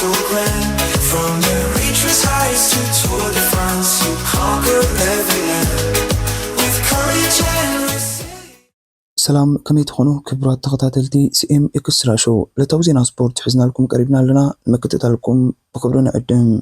so grand. From the reaches heights to Tour de France, you conquer every land with courage and resilience. سلام كميت خونو كبرات تخطاتلتي سي ام اكسترا شو لتوزينا سبورت حزنا لكم قريبنا لنا مكتت لكم بخبرنا قدم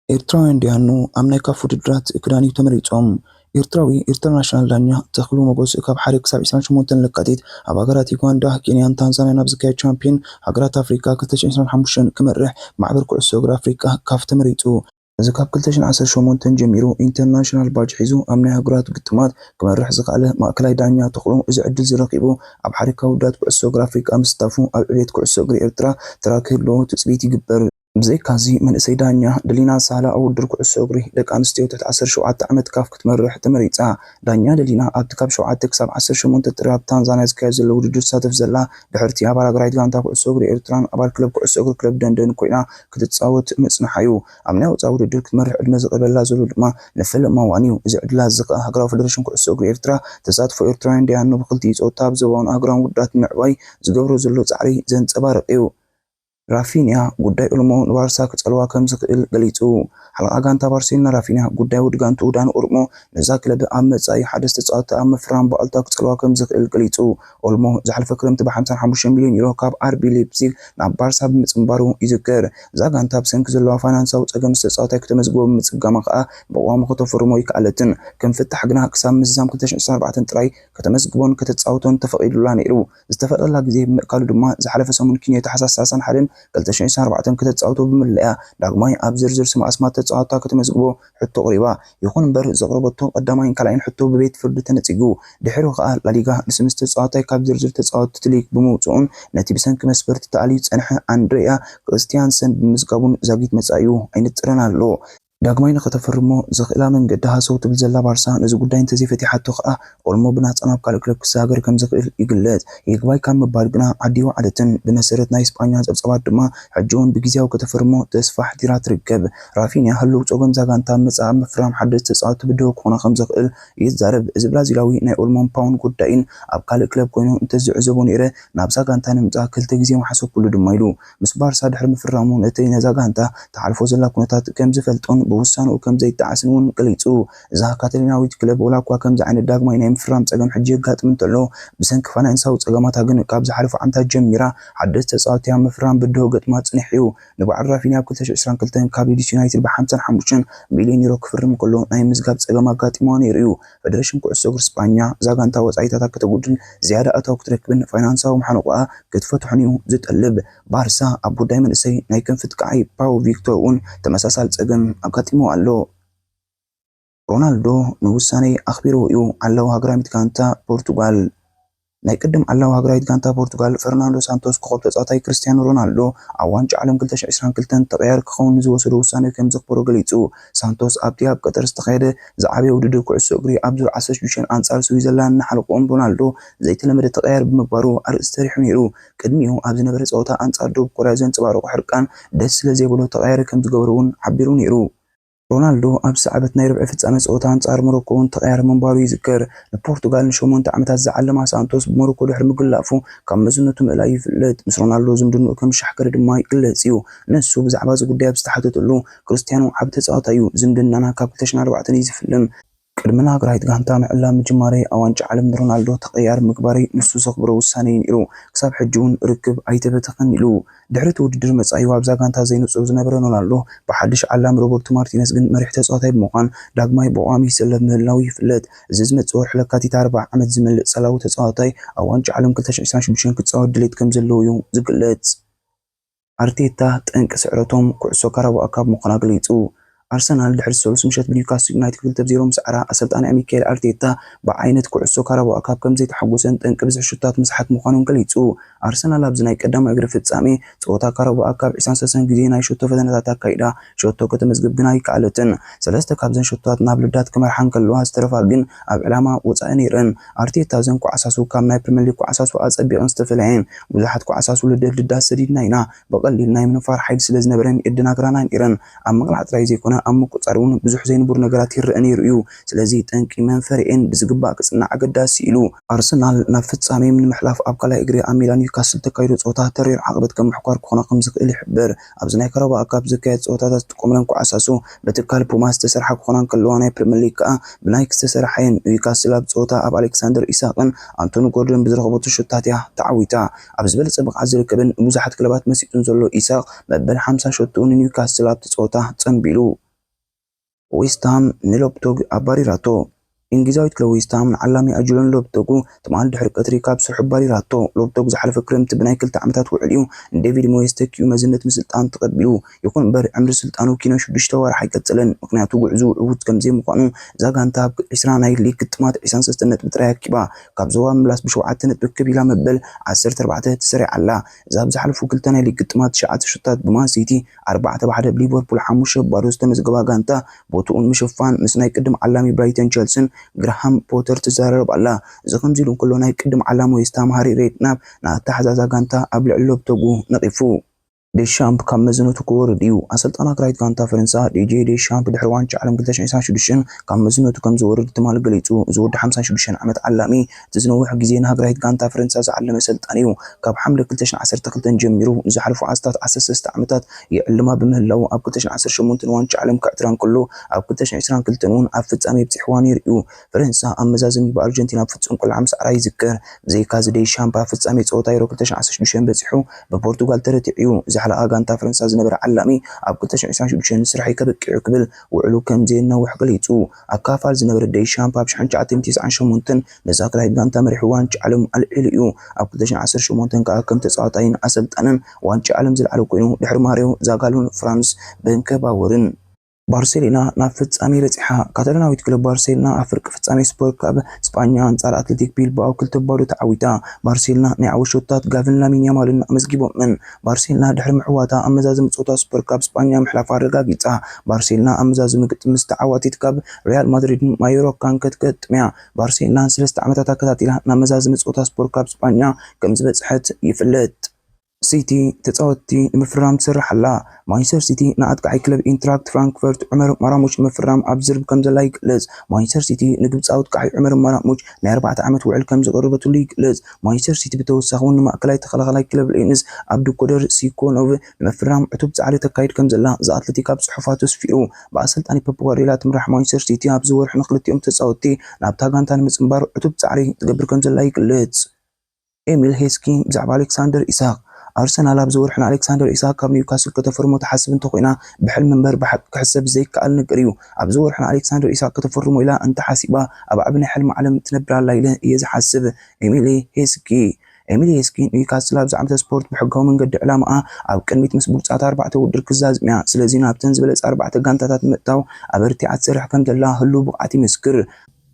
ኤርትራውያን ዲያኑ ኣብ ናይ ካፍ ውድድራት ክዳን ተመሪፆም ኤርትራዊ ኢንተርናሽናል ዳኛ ተኽሉ መጎስ ካብ 1 ክሳብ 28 ለካቲት ኣብ ሃገራት ዩጋንዳ፣ ኬንያን፣ ታንዛንያን ኣብ ዝካየድ ቻምፒዮን ሃገራት ኣፍሪካ 2025 ክመርሕ ማሕበር ኩዕሶ እግሪ ኣፍሪካ ካፍ ተመሪፁ። እዚ ካብ 2018 ጀሚሩ ኢንተርናሽናል ባጅ ሒዙ ኣብ ናይ ሃገራት ግጥማት ክመርሕ ዝኽኣለ ማእከላይ ዳኛ ተኽሉ እዚ ዕድል ዝረኺቡ ኣብ ሓሪካ ውዳት ኩዕሶ እግሪ ኣፍሪካ ምስታፉ ኣብ ዕቤት ኩዕሶ እግሪ ኤርትራ ተራ ክህልዎ ትፅቢት ይግበር። ብዘይካዚ መንእሰይ ዳኛ ደሊና ሳህላ ኣብ ውድድር ኩዕሶ እግሪ ደቂ ኣንስትዮ ትሕቲ 17 ዓመት ካፍ ክትመርሕ ተመሪፃ። ዳኛ ደሊና ኣብቲ ካብ 7 ክሳብ 18 ጥሪ ኣብ ታንዛንያ ዝካየድ ዘሎ ውድድር ትሳተፍ ዘላ ድሕርቲ ኣባል ሃገራዊት ጋንታ ኩዕሶ እግሪ ኤርትራን ኣባል ክለብ ኩዕሶ እግሪ ክለብ ደንደን ኮይና ክትፃወት ምፅንሓ እዩ። ኣብ ናይ ወፃኢ ውድድር ክትመርሕ ዕድመ ዝቐበላ ዘሎ ድማ ነፈለማ ዋን እዩ። እዚ ዕድላ ዝኸ ሃገራዊ ፌደሬሽን ኩዕሶ እግሪ ኤርትራ ተሳትፎ ኤርትራውያን ዲያኑ ብክልቲኡ ፆታ ኣብ ዞባውን ሃገራውን ውድድራት ምዕባይ ዝገብሮ ዘሎ ፃዕሪ ዘንፀባርቕ እዩ። ራፊኒያ ጉዳይ ኦልሞ ንባርሳ ክፀልዋ ከም ዝኽእል ገሊፁ። ሓለቓ ጋንታ ባርሴሎና ራፊኒያ ጉዳይ ውድ ጋንቱ ዳን ኦልሞ ነዛ ክለብ ኣብ መጻኢ ሓደ ተጻዋታይ ኣብ ምፍራም በቐልታ ክፀልዋ ከም ዝኽእል ገሊፁ። ኦልሞ ዝሓለፈ ክረምቲ ብ55 ሚልዮን ዩሮ ካብ አርቢ ሌፕዚግ ናብ ባርሳ ብምፅምባሩ ይዝከር። እዛ ጋንታ ብሰንኪ ዘለዋ ፋይናንሳዊ ፀገም ተጻዋታይ ከተመዝግቦ ብምፅጋማ ከዓ ብቋሚ ከተፈርሞ ይከኣለትን ከም ፍታሕ ግና ክሳብ ምዛም 2024 ጥራይ ከተመዝግቦን ከተፃውቶን ተፈቒዱላ ነይሩ። ዝተፈቐደላ ግዜ ብምእካሉ ድማ ዝሓለፈ ሰሙን ኪንያ ታሕሳስ 31 2024 ከተፃውቶ ብምልያ ዳግማይ ኣብ ዝርዝር ስም ኣስማት ተፃዋታ ከተመዝግቦ ሕቶ ቀሪባ። ይኹን እምበር ዘቕረበቶ ቀዳማይን ካልኣይን ሕቶ ብቤት ፍርዲ ተነፂጉ። ድሕሪ ከዓ ላሊጋ ንስምስ ተፃዋታይ ካብ ዝርዝር ተፃወቲ ትሊግ ብምውፅኡን ነቲ ብሰንኪ መስፈርቲ ተኣልዩ ፀንሐ ኣንድሪያ ክርስቲያንሰን ብምዝጋቡን ዛጊት መፃዩ ኣይንጥረን ኣሎ። ዳግማይ ንኸተፈርሞ ዝኽእላ መንገዲ ሃሰው ትብል ዘላ ባርሳ ነዚ ጉዳይ እንተዘይፈቲሓቶ ከዓ ኦልሞ ብናፃ ናብ ካልእ ክለብ ክሰጋገር ከም ዝኽእል ይግለጽ። ይግባይ ካብ ምባል ግና ዓዲዋ ዓደትን ብመሰረት ናይ እስጳኛ ፀብፀባት ድማ ሕጂ እውን ብግዝያዊ ከተፈርሞ ተስፋ ሕዲራ ትርከብ። ራፊኒያ ህልው ፀገም ዛጋንታ መፃ ኣብ ምፍራም ሓደስ ተፃወቲ ብድሆ ክኾነ ከም ዝኽእል ይዛረብ። እዚ ብራዚላዊ ናይ ኦልሞን ፓውን ጉዳይን ኣብ ካልእ ክለብ ኮይኑ እንተዝዕዘቦ ነይረ ናብዛ ጋንታ ንምፃእ ክልተ ግዜ ማሓሰብኩሉ ድማ ኢሉ ምስ ባርሳ ድሕሪ ምፍራሙ ነቲ ነዛ ጋንታ ተሓልፎ ዘላ ኩነታት ከም ዝፈልጦን ብውሳኑ ከም ዘይተዓስን እውን ገሊፁ። እዛ ካታሎናዊት ክለብ ወላ እኳ ከምዚ ዓይነት ዳግማይ ናይ ምፍራም ፀገም ሕጂ የጋጥም እንተሎ ብሰንኪ ፋይናንሳዊ ፀገማታ ግን ካብ ዝሓለፉ ዓመታት ጀሚራ ሓደስ ተፃወቲ ኣብ ምፍራም ብድሆ ገጥማ ፅኒሕ እዩ። ንበዓል ራፊኒያ ኣብ 2022 ካብ ሊድስ ዩናይትድ ብ55 ሚልዮን ዩሮ ክፍርም ከሎ ናይ ምዝጋብ ፀገም ኣጋጢምዋ ነይሩ እዩ። ፌደሬሽን ኩዕሶ እግሪ እስጳኛ እዛ ጋንታ ወፃኢታታ ከተጉድል ዝያዳ ኣታዊ ክትረክብን ፋይናንሳዊ ማሕነቑኣ ክትፈትሖን እዩ ዝጠልብ። ባርሳ ኣብ ጉዳይ መንእሰይ ናይ ክንፊት ከዓይ ፓው ቪክቶር እውን ተመሳሳሊ ፀገም ኣጋጢሞ ኣሎ። ሮናልዶ ንውሳነ ኣኽቢሩ እዩ ዓላዊ ሃገራዊት ጋንታ ፖርቱጋል። ናይ ቅድም ዓላዊ ሃገራዊት ጋንታ ፖርቱጋል ፈርናንዶ ሳንቶስ ኮኸብ ተፃዋታይ ክርስቲያኖ ሮናልዶ ኣብ ዋንጫ ዓለም 2022 ተቐያሪ ክኸውን ዝወሰደ ውሳነ ከም ዘኽብሮ ገሊፁ። ሳንቶስ ኣብቲ ኣብ ቀጠር ዝተኻየደ ዝዓበየ ውድድር ኩዕሶ እግሪ ኣብ ዙር 16 ኣንጻር ስዊዘርላንድ እናሓለቆም ሮናልዶ ዘይተለመደ ተቐያሪ ብምግባሩ ኣርእስቲ ተሪሑ ነይሩ። ቅድሚኡ ኣብ ዝነበረ ፀወታ ኣንጻር ደቡብ ኮርያ ዘንፀባረቑ ሕርቃን ደስ ስለዘይብሎ ተቐያሪ ከም ዝገበሩ እውን ሓቢሩ ነይሩ። ሮናልዶ ኣብ ሰዓበት ናይ ርብዒ ፍጻመ ፀወታ ኣንጻር ሞሮኮ እውን ተቐያሪ ምንባሩ ይዝከር። ንፖርቱጋል ን8 ዓመታት ዝዓለማ ሳንቶስ ብሞሮኮ ድሕሪ ምግላፉ ካብ መዝነቱ ምእላይ ይፍለጥ። ምስ ሮናልዶ ዝምድንኡ ከም ሻሕከሪ ድማ ይግለጽ እዩ። ንሱ ብዛዕባ እዚ ጉዳይ ኣብ ዝተሓተተሉ ክርስቲያኖ ዓብ ተፃዋታይ እዩ፣ ዝምድናና ካብ 2004 እዩ ዝፍልም። ቅድሚ ሃገራዊት ጋንታ ምዕላም ምጅማሬ ኣብ ዋንጫ ዓለም ሮናልዶ ተቐያሪ ምግባሪ ንሱ ዘኽብሮ ውሳነ ነይሩ። ክሳብ ሕጂ እውን ርክብ ኣይተበተኸን ኢሉ። ድሕሪ እቲ ውድድር መጻኢ ኣብዛ ጋንታ ዘይንጹር ዝነበረ ሮናልዶ ብሓድሽ ዓላም ሮበርቶ ማርቲነስ ግን መሪሕ ተፃዋታይ ብምዃን ዳግማይ ብቋሚ ይሰለፍ ምህላው ይፍለጥ። እዚ ዝመፅእ ወርሒ ለካቲት 40 ዓመት ዝመልእ ፀላዊ ተፃዋታይ ኣብ ዋንጫ ዓለም 2026 ክፃወት ድሌት ከም ዘለዎ እዩ ዝግለጽ። ኣርቴታ ጠንቂ ስዕረቶም ኩዕሶ ካራባኦ ካፕ ምዃና ገሊፁ። አርሰናል ድሕሪ ሰሉስ ምሸት ብኒውካስትል ዩናይትድ 2-0 ምስዓራ ኣሰልጣኒ ሚካኤል ኣርቴታ ብዓይነት ኩዕሶ ካራባኦ ካፕ ከም ዘይተሓጎሰን ጠንቂ ብዙሕ ሽቶታት ምስሓት ምዃኑን ገሊፁ። አርሰናል ኣብዚ ናይ ቀዳማይ እግሪ ፍጻሜ ፀወታ ካራባኦ ካፕ 23 ግዜ ናይ ሸቶ ፈተነታት ኣካይዳ ሸቶ ከተመዝግብ ግን ኣይከኣለትን። ሰለስተ ካብዘን ሸቶታት ናብ ልዳት ክመርሓን ከለዋ ዝተረፋ ግን ኣብ ዕላማ ወፃኢ ነይረን። ኣርቴታ ዘን ኩዓሳሱ ካብ ናይ ፕሪምየር ሊግ ኩዓሳሱ ኣፀቢቕን ዝተፈለየን ብዙሓት ኩዓሳሱ ልዳት ሰዲድና ኢና ብቐሊል ናይ ምንፋር ሓይሊ ስለዝነበረን የደናግራና ነይረን። ኣብ ምቕላዕ ጥራይ ዘይኮነ ኣብ ምቁጻሩን ብዙሕ ዘይንቡር ነገራት ይርአ ነይሩ እዩ ስለዚ ጠንቂ መንፈሪኤን ብዝግባእ ክጽናዕ ኣገዳሲ ኢሉ ኣርሰናል ናብ ፍጻሜ ንምሕላፍ ኣብ ካልኣይ እግሪ ኣብ ሜዳ ኒውካስል ተካይዶ ጸወታ ተሪር ዓቕበት ከም ምሕኳር ክኾን ከም ዝኽእል ይሕብር ኣብዚ ናይ ካራባኦ ካፕ ዝካየድ ጸወታታት ዝጥቀምለን ኩዕሳሱ በትካል ፑማ ዝተሰርሓ ክኾና ከለዋ ናይ ፕሪምየር ሊግ ከዓ ብናይክ ዝተሰርሐን ኒውካስል ኣብ ጸወታ ኣብ ኣሌክሳንደር ኢሳቅን ኣንቶኒ ጎርደን ብዝረኸበቱ ሾታት እያ ተዓዊታ ኣብ ዝበለጸ ብቕዓት ዝርከብን ብዙሓት ክለባት መሲጡን ዘሎ ኢሳቅ መበል 50 ሾቱ ንኒውካስል ኣብቲ ጸወታ ጸንቢሉ ዌስትሃም ንሎፕቶግ ኣባሪራቶ እንግሊዛዊት ክለብ ዌስትሃም ንዓላሚ ኣጁሎን ሎፕቶጉ ትማል ድሕሪ ቀትሪ ካብ ስርሑ ባሪራቶ ሎፕቶግ ዝሓለፈ ክረምቲ ብናይ 2 ዓመታት ውዕል እዩ ንዴቪድ ሞየስ ተኪኡ መዝነት ምስልጣን ተቐቢሉ ይኹን እምበር ዕምሪ ስልጣኑ ኪኖ 6 ወርሕ ኣይቀጽልን ምክንያቱ ጉዕዙ ዕዉት ከም ዘይምዃኑ እዛ ጋንታ ኣብ 20 ናይ ሊግ ግጥማት 23 ነጥቢ ጥራይ ኣኪባ ካብ ዞባ ምምላስ ብ7 ነጥቢ ከቢላ መበል 14 ተሰሪዓ ኣላ እዛ ኣብ ዝሓለፉ 2 ናይ ሊግ ግጥማት 9 ሾታት ብማን ሲቲ 4-1 ብሊቨርፑል 5-0 ዝተመዝገባ ጋንታ ቦቱኡን ምሽፋን ምስ ናይ ቅድም ዓላሚ ብራይተን ቸልሲን ግራሃም ፖተር ተዛረብ ኣላ እዚ ከምዚ ኢሉ እንከሎ ናይ ቅድም ዓላማ ዌስትሃም ሃሪ ሬድናፕ ናተሓዛዛ ጋንታ ኣብ ልዕሊ ሎፕቶጉ ነቂፉ ዴሻምፕ ካብ መዝነቱ ክወርድ እዩ ኣሰልጣና ክራይት ጋንታ ፈረንሳ ዲጄ ዴሻምፕ ድሕሪ ዋንጫ ዓለም 2026 ካብ መዝነቱ ከም ዝወርድ ትማል ገሊጹ ዝወዲ 56 ዓመት ዓላሚ ዝዝነውሕ ግዜ ንሃገራዊት ጋንታ ፈረንሳ ዝዓለመ ሰልጣን እዩ ካብ ሓምለ 2012 ጀሚሩ ዝሓለፉ ዓስታት 13 ዓመታት የዕልማ ብምህላው ኣብ 2018 ዋንጫ ዓለም ከዕትራን ከሎ ኣብ 2022 እውን ኣብ ፍጻሜ በፂሕዋ ነይሩ እዩ ፈረንሳ ኣብ መዛዘሚ ብኣርጀንቲና ፍጹም ቆልዓ ምስ ኣራይ ይዝከር ብዘይካዚ ዴሻምፕ ኣብ ፍጻሜ ጸወታ ዩሮ 2016 በፂሑ በፖርቱጋል ተረቲዑ እዩ زحلقة غانتا فرنسا زنبر علامي ኣብ 2026 ስራሕይ ከበቂዑ ክብል ውዕሉ ከም ዘነውሕ ገሊጹ ኣብ ካፋል ዝነበረ ዴሻምፕ ኣብ 1998 ነዛ ክራይት ጋንታ መሪሑ ዋንጫ ዓለም ኣልዒሉ እዩ ኣብ 2018 ከዓ ከም ተጻዋታይን ኣሰልጣንን ዋንጫ ዓለም ዝለዓለ ኮይኑ ድሕሪ ማሪዮ ዛጋሎን ፍራንስ በንከባወርን ባርሴሎና ናብ ፍጻሜ በፂሓ ካታላናዊት ክለብ ባርሴሎና ኣብ ፍርቂ ፍጻሜ ስፖርት ክለብ ስፓኛ አንጻር ኣትሌቲክ ቢልባኦ 2-0 ተዓዊታ ባርሴሎና ናይ ዓወሾታት ጋቪን ላሚን ያማልን ኣመዝጊቦምን ባርሴሎና ድሕሪ ምዕዋታ ኣመዛዝም ጸወታ ስፖርት ክለብ ስፓኛ ምሕላፍ ኣረጋጊጻ ባርሴሎና ኣመዛዝም ግጥም ዝተዓዋቲት ክለብ ሪያል ማድሪድ ማዮርካን ክትገጥምያ ባርሴሎና 3 ዓመታት ኣከታቲላ ናብ ኣመዛዝም ጸወታ ስፖርት ክለብ ስፓኛ ከም ዝበጽሐት ይፍለጥ ሲቲ ተጻወቲ ምፍራም ትሰርሐላ ማንቸስተር ሲቲ ንኣጥቃዒ ክለብ ኢንትራክት ፍራንክፈርት ዑመር መራሙች ምፍራም ኣብ ዝርብ ከም ዘላ ይግለጽ ማንቸስተር ሲቲ ንግብጻዊ ኣጥቃዒ ዑመር መራሙች ናይ 4 ዓመት ውዕል ከም ዘቀረበትሉ ይግለጽ ማንቸስተር ሲቲ ብተወሳኺ እውን ንማእከላይ ተኸላኻላይ ክለብ ሌንስ ኣብዱኮደር ሲኮኖቭ ንምፍራም ዕቱብ ጻዕሪ ተካይድ ከም ዘላ ዘኣትሌቲክ ኣብ ጽሑፋቱ ኣስፊሩ ብኣሰልጣኒ ፔፕ ጓርዲዮላ ትምራሕ ማንቸስተር ሲቲ ኣብ ዝወርሕ ንኽልቲኦም ተጻወቲ ናብታ ጋንታ ንምጽንባር ዕቱብ ጻዕሪ ትገብር ከም ዘላ ይግለጽ ኤሚል ሄስኪ ብዛዕባ ኣሌክሳንደር ኢሳቅ ኣርሰናል ኣብ ዝወርሕን ኣሌክሳንደር ኢሳቅ ካብ ኒውካስል ከተፈርሞ ተሓስብ እንተኮይና ብሕልም መንበር ብሓቂ ክሕሰብ ዘይከኣል ነገር እዩ ኣብ ዝወርሕን ኣሌክሳንደር ኢሳቅ ከተፈርሞ ኢላ እንተሓሲባ ኣብ ዓብይ ሕልሚ ዓለም ትነብር ኣላ ኢለ እየ ዝሓስብ ኤሚል ሄስኪ ኒውካስል ኣብ ዛዕምተ ስፖርት ብሕጋዊ መንገዲ ዕላማኣ ኣብ ቅድሚት ምስ ብሉፃት 4 ውድድር ክዛዝምያ ስለዚ ናብተን ዝበለፀ 4 ጋንታታት ምእታው ኣበርቲዓ ትሰርሕ ከም ዘላ ህሉ ብቕዓት ይመስክር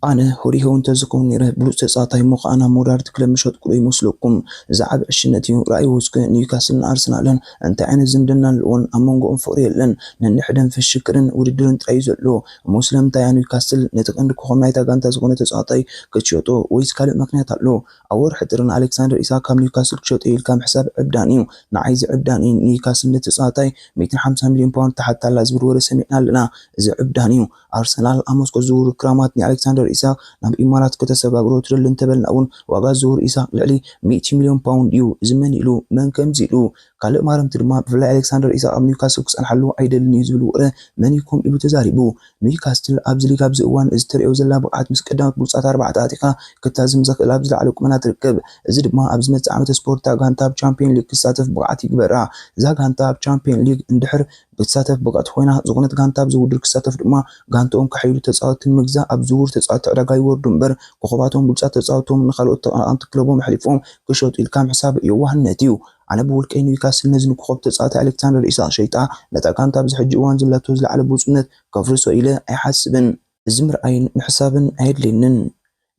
ኣነ ሆሪሆ እንተዝከውን ነይረ ብሉፅ ተጻዋታይ ሞኻና ሞዳርት ክለብ ምሸጥ ኩሉ ይመስለኩም ዛዕብ ዕሽነት እዩ ራእይ ወስከ ኒውካስልን ኣርሰናልን እንታይ ዓይነት ዝምድና ኣለዎን ኣብ መንጎኦም ፍቕሪ የለን ነንሕደን ፍሽክርን ውድድርን ጥራይ ዘሎ ሙስለምታይ ኒውካስል ነቲ ቀንዲ ኮኸም ናይታ ጋንታ ዝኾነ ተጻዋታይ ክትሸጦ ወይስ ካልእ ምክንያት ኣሎ ኣብ ወርሒ ጥርን ኣሌክሳንደር ኢሳቅ ካብ ኒውካስል ክሸጦ ኢልካ ምሕሳብ ዕብዳን እዩ ንዓይ ዝዕብዳን እዩ ኒውካስል ነቲ ተጻዋታይ 150 ሚልዮን ፓውንድ ተሓታላ ዝብል ወረ ሰሚዕና ኣለና እዚ ዕብዳን እዩ ኣርሰናል ኣብ ሞስኮ ዝውውር ክራማት ንኣሌክሳንደር ኢሳቅ ናብ ኢማራት ከተሰጋግሮ ትደሊ እንተበልና እውን ዋጋ ዝውውር ኢሳቅ ልዕሊ 100 ሚልዮን ፓውንድ እዩ ዝመን ኢሉ መን ከምዚ ኢሉ ካልእ ማረምቲ ድማ ብፍላይ ኣሌክሳንደር ኢሳቅ ኣብ ኒውካስል ክጸንሐሉ ኣይደልን እዩ ዝብል ወረ መን ይኩም ኢሉ ተዛሪቡ ኒውካስል ኣብዚ ሊግ ኣብዚ እዋን እዚ ትሪኦ ዘላ ብቕዓት ምስ ቀዳሞት ብሉፃት 4 ኣጢኻ ክታዝም ዘኽእል ኣብ ዝለዓለ ቁመና ትርከብ እዚ ድማ ኣብ ዝመጽእ ዓመት ስፖርት ጋንታ ኣብ ቻምፒዮን ሊግ ክሳተፍ ብቕዓት ይግበራ እዛ ጋንታ ኣብ ቻምፒዮን ሊግ እንድሕር ብትሳተፍ ብቕዓት ኮይና ዝኾነት ጋንታ ኣብ ዝውድር ክሳተፍ ድማ ጋንታኦም ከሓይሉ ተጻወትን ምግዛእ ኣብ ዝውውር ተጻወቲ ዕዳጋ ይወርዱ እምበር ኮኸባቶም ብሉፃት ተጻወቶም ንኻልኦት ተቐናቐንቲ ክለቦም ኣሕሊፎም ክሸጡ ኢልካ ምሕሳብ የዋህነት እዩ ኣነ ብውልቀይ ኒውካስል ነዚ ንኮኸብ ተጻዋታይ ኣሌክሳንደር ኢሳቅ ሸይጣ ነታ ጋንታ ኣብዚ ሕጂ እዋን ዘላቶ ዝለዓለ ብሉፅነት ከፍርሶ ኢለ ኣይሓስብን እዚ ምርኣይን ምሕሳብን ኣየድልየንን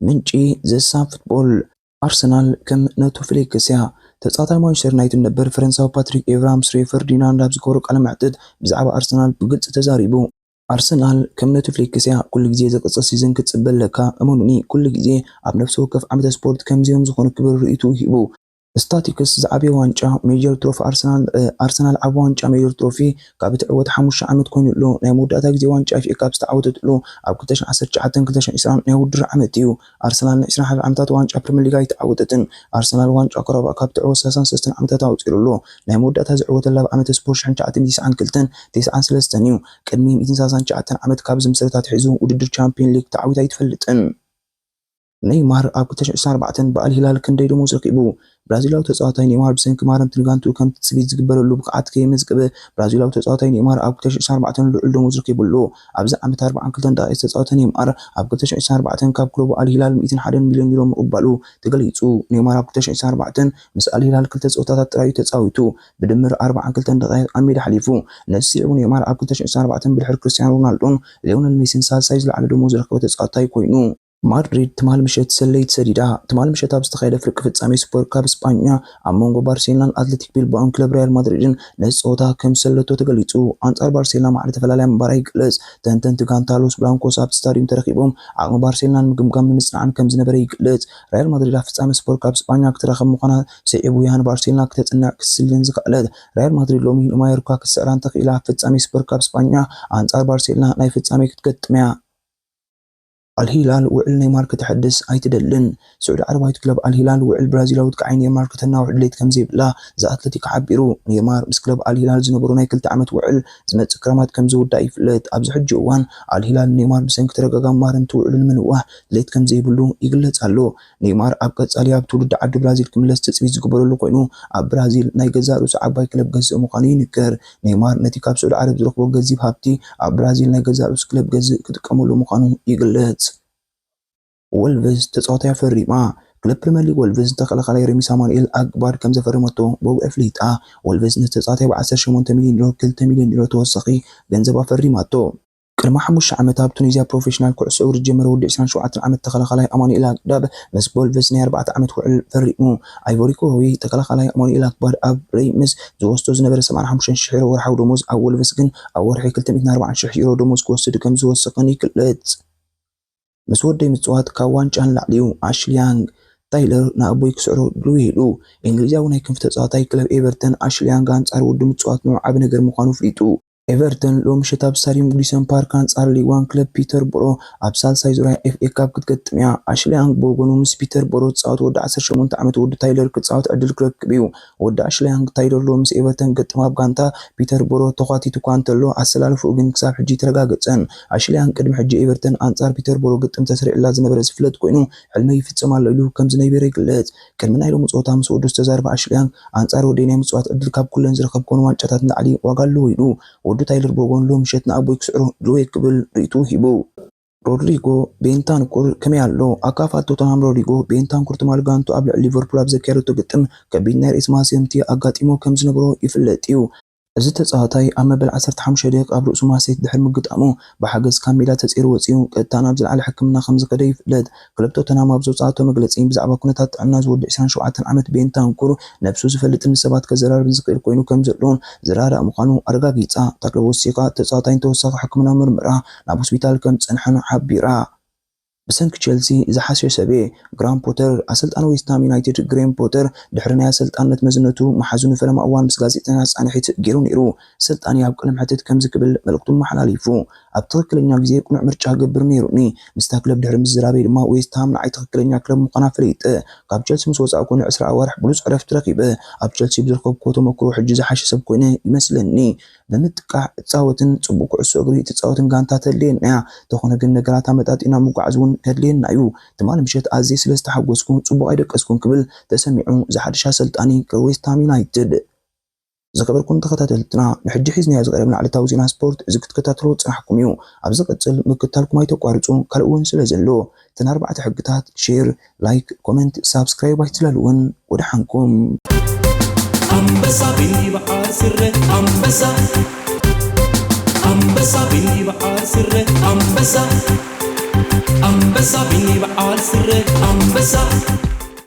ምንጪ ዘሳን ፉትቦል ኣርሰናል ከም ነቶ ፍሌክስያ ተጻዋታይ ማንቸስተር ዩናይትድ ነበር ፈረንሳዊ ፓትሪክ ኤቭራ ምስ ሬ ፈርዲናንድ ኣብ ዝገበሮ ቃለ መሕትት ብዛዕባ ኣርሰናል ብግልጽ ተዛሪቡ ኣርሰናል ከም ነቲ ፍሌክስያ ኩሉ ግዜ ዘቅጽል ሲዝን ክትጽበለካ እመኑኒ ኩሉ ግዜ ኣብ ነፍሲ ወከፍ ዓመተ ስፖርት ከምዚኦም ዝኾኑ ክብር ርእይቱ ሂቡ ስታቲክስ ዝዓበየ ዋንጫ ሜጀር ትሮፊ ኣርሰናል ዓቢ ዋንጫ ሜጀር ትሮፊ ካብ እትዕወት 5 ዓመት ኮይኑሎ ናይ መወዳእታ ግዜ ዋንጫ ኤፍኤ ካፕ ዝተዓወተትሉ ኣብ 2019-2020 ናይ ውድድር ዓመት እዩ። ኣርሰናል ን 21 ዓመታት ዋንጫ ፕሪምየር ሊግ ኣይተዓወተትን። ኣርሰናል ዋንጫ ቀረባ ካብ እትዕወት 33 ዓመታት ኣውፂሩሎ ናይ መወዳእታ ዝዕወተላ ብዓመተ ስፖርት 1992-93 እዩ። ቅድሚ 139 ዓመት ካብ ዝምስረታ ኣትሒዙ ውድድር ቻምፒየን ሊግ ተዓዊቱ ኣይትፈልጥን። ኔይማር ኣብ 2024 በኣል ሂላል ክንደይ ደሞዝ ረኪቡ? ብራዚላዊ ተጻዋታይ ኔይማር ብሰንኪ ማረም ትንጋንቱ ከም ትጽቢት ዝግበረሉ ብቕዓት ከይመዝገበ ብራዚላዊ ተጻዋታይ ኔይማር ኣብ 2024 ልዑል ደሞዝ ረኪቡሉ። ኣብዚ ዓመት 42 ደቂቃ ዝተጻወተ ኔይማር ኣብ 2024 ካብ ክለቡ ኣል ሂላል 101 ሚልዮን ዩሮ ምቕባሉ ተገሊጹ። ኔይማር ኣብ 2024 ምስ ኣል ሂላል ክልተ ፀወታታት ጥራይ ተጻዊቱ ብድምር 42 ደቂቃ ኣብ ሜዳ ሓሊፉ። ነሲዑ ኔይማር ኣብ 2024 ብድሕሪ ክርስቲያኖ ሮናልዶን ሊዮነል ሜሲን ሳልሳይ ዝለዓለ ደሞዝ ረከበ ተጻዋታይ ኮይኑ ማድሪድ ትማል ምሸት ሰለይት ሰዲዳ ትማል ምሸት ኣብ ዝተኻየደ ፍርቂ ፍጻሜ ሱፐር ካፕ እስጳኛ ኣብ መንጎ ባርሴሎናን ኣትሌቲክ ቢልባኦን ክለብ ሪያል ማድሪድን ነዚ ፀወታ ከም ሰለቶ ተገሊጹ። ኣንጻር ባርሴሎና ማዕረ ተፈላለየ ምንባራ ይግለጽ። ተንተንቲ ጋንታ ሎስ ብላንኮስ ኣብ ስታድዮም ተረኺቦም ዓቕሚ ባርሴሎና ንምግምጋም ንምጽናዕን ከም ዝነበረ ይግለጽ። ሪያል ማድሪድ ኣብ ፍጻሜ ሱፐር ካፕ እስጳኛ ክትረኸብ ምዃና ሰዒቡ ያን ባርሴሎና ክትጽንዕ ክስልን ዝኽእለት ሪያል ማድሪድ ሎሚ ንማዮርካ ክትስዕራን ተኽኢላ ኣብ ፍጻሜ ሱፐር ካፕ እስጳኛ ኣንጻር ባርሴሎና ናይ ፍጻሜ ክትገጥም እያ። الهلال وعل نيمار كتحدث ايتدلن سعودي عربيت كلب الهلال وعل برازيلاوت كعي نيمار كتناوع ليت كم زي بلا ذا اتلتيك عبيرو نيمار مس كلب الهلال زنبرو ناي كلتا عمت وعل زمت كرامات كم زو دا يفلت ابز حج وان الهلال نيمار بسنك ترغغا مارن توعل المنوه ليت كم زي بلو يغلص علو نيمار اب قصالي اب تولد عد برازيل كملس تصبيز زغبرلو كوينو اب برازيل ناي غزارو عباي كلب غز مخاني نكر نيمار نتي كاب سعودي عرب زرخو غزيب هابتي اب برازيل ناي غزارو كلب غز كتقملو مخانو يغلص ወልቭዝ ተጻዋታይ ፈሪማ ክለብ ፕሪሚየር ሊግ ወልቭዝ ተኸላኻላይ ሬሚ ሳሙኤል ኣግባር ከም ዘፈረመቶ ቦብ ኣፍሊጣ ወልቭዝ ንተጻዋታይ ብ18 ሚልዮን ዩሮ 2 ሚልዮን ዩሮ ተወሳኺ ገንዘብ ኣፈሪማቶ። ቅድሚ 5 ዓመት ኣብ ቱኒዝያ ፕሮፌሽናል ኩዕሶ እግሪ ጀመረ ወዲ 27 ዓመት ተኸላኻላይ ኣማኑኤል ኣግዳብ ምስ ወልቭዝ ናይ 4 ዓመት ውዕል ፈሪሙ። ኣይቮሪ ኮስት ተኸላኻላይ ኣማኑኤል ኣግባር ኣብ ሬምስ ዝወስዶ ዝነበረ 85,000 ዩሮ ወርሓዊ ደሞዝ ኣብ ወልቭዝ ግን ኣብ ወርሒ 240,000 ዩሮ ደሞዝ ክወስድ ከም ዝወሰኸን ይግለጽ። مس ودي متوات كوانشان لعليو أشليانغ تايلر نابوي كسعرو دلويلو إنجليزاو نايكن في تسعطاي كلاب إيفرتون أشليانغ أنصار ودي متوات نوع عبن غير مخانو فريتو ኤቨርተን ሎም ምሽት ኣብ ስታዲየም ጉዲሰን ፓርክ አንጻር ሊዋን ክለብ ፒተር ቦሮ ኣብ ሳልሳይ ዙርያ ኤፍኤ ካፕ ክትገጥም እያ። ኣሽሊ ያንግ በጎኑ ምስ ፒተር ቦሮ ዝፃወት ወዲ 18 ዓመት ወዲ ታይለር ክፃወት ዕድል ክረክብ እዩ። ወዲ ኣሽሊ ያንግ ታይለር ሎ ምስ ኤቨርተን ገጥም ኣብ ጋንታ ፒተር ቦሮ ተኳቲቱ እኳ እንተሎ ኣሰላልፉ ግን ክሳብ ሕጂ ተረጋገፀን። ኣሽሊ ያንግ ቅድሚ ሕጂ ኤቨርተን አንጻር ፒተር ቦሮ ግጥም ተስሪዕላ ዝነበረ ዝፍለጥ ኮይኑ ሕልመ ይፍፅም ኣሎ ኢሉ ከም ዝነበረ ይግለጽ። ቅድሚ ናይ ሎሚ ፀወታ ምስ ወዱ ዝተዛረበ ኣሽሊ ያንግ አንጻር ወዲ ናይ ምፅዋት ዕድል ካብ ኩለን ዝረከብ ኮኑ ዋንጫታት ንላዕሊ ዋጋ ኣለዎ ኢሉ ወዱ ታይለር በጎን ሎ ምሸት ንኣቦይ ክስዕሮ ድሉይ ክብል ርእቱ ሂቡ። ሮድሪጎ ቤንታንኩር ከመይ ኣሎ ኣካፋል ቶተንሃም ሮድሪጎ ቤንታንኩር ትማል ጋንቱ ኣብ ልዕሊ ሊቨርፑል ኣብ ዘካየደቶ ግጥም ከቢድ ናይ ርእሲ ማስየምቲ ኣጋጢሞ ከም ዝነበሮ ይፍለጥ እዩ። እዚ ተጻዋታይ ኣብ መበል 15 ደቂቃ ኣብ ርእሱ ማሰይት ድሕሪ ምግጣሙ ብሓገዝ ካብ ሜዳ ተፂሩ ወፂኡ ቀጥታ ናብ ዝለዓለ ሕክምና ከም ዝከደ ይፍለጥ። ክለብ ቶተንሃም ኣብ ዘውፃእቶ መግለፂ ብዛዕባ ኩነታት ጥዕና ዝወዲ 27 ዓመት ቤንታንኩር ነብሱ ዝፈልጥን ሰባት ከዘራርብ ዝኽእል ኮይኑ ከም ዘሎን ዝራዳእ ምዃኑ ኣረጋጊፃ እታ ክለብ ወሲኻ ተጻዋታይ ተወሳኺ ሕክምናዊ ምርመራ ናብ ሆስፒታል ከም ዝፀንሐን ሓቢራ። بسنك تشيلسي إذا حاسس سبيه جرام بوتر أصلت أنا ويستام يونايتد جرام بوتر دحرنا أصلت أنا تمزنته محزون فيلم أول بس جازيتنا أنا حيت جيرون يرو أصلت أنا يابقى لما حتى كم زكبل ملقتهم محل يفو أبتذكر إني جزء يكون عمر شاق برني روني مستقلب دحرم الزرابي لما ويستام نعيت تذكر إني أكلم مقنع فريت قاب تشيلسي مسوس أكون أسرع وارح بلوس عرفت رقيبه أب تشيلسي بدركب كوتو مكروح الجزء حش سبكونه يمثلني لنتقع تصاوتن صبوك عسوغري تصاوتن غانتا تلين يا تخونه ግን ነገራት አመጣጥ ኢና ሙጓዓዝውን ከድልን ናዩ ትማል ምሸት ኣዝየ ስለዝተሓጎስኩን ጽቡቕ ኣይደቀስኩን ክብል ተሰሚዑ ዝሓድሻ ሰልጣኒ ከዌስት ሃም ዩናይትድ ዘከበርኩም ተኸታተልትና ንሕጂ ሒዝናዮ ዝቐረብና ዓለታዊ ዜና ስፖርት እዚ ክትከታተሉ ፅናሕኩም እዩ። ኣብ ዝቕፅል ምክትታልኩም ኣይተቋርፁ ካልእ እውን ስለ ዘሎ እተን 4 ሕግታት ሼር ላይክ ኮሜንት ሳብስክራይብ ኣይትላልውን ወድሓንኩም ኣንበሳ ቢበዓል ስረ ኣንበሳ أنبسا بيبعال سره أنبسا أنبسا بيبعال سره أنبسا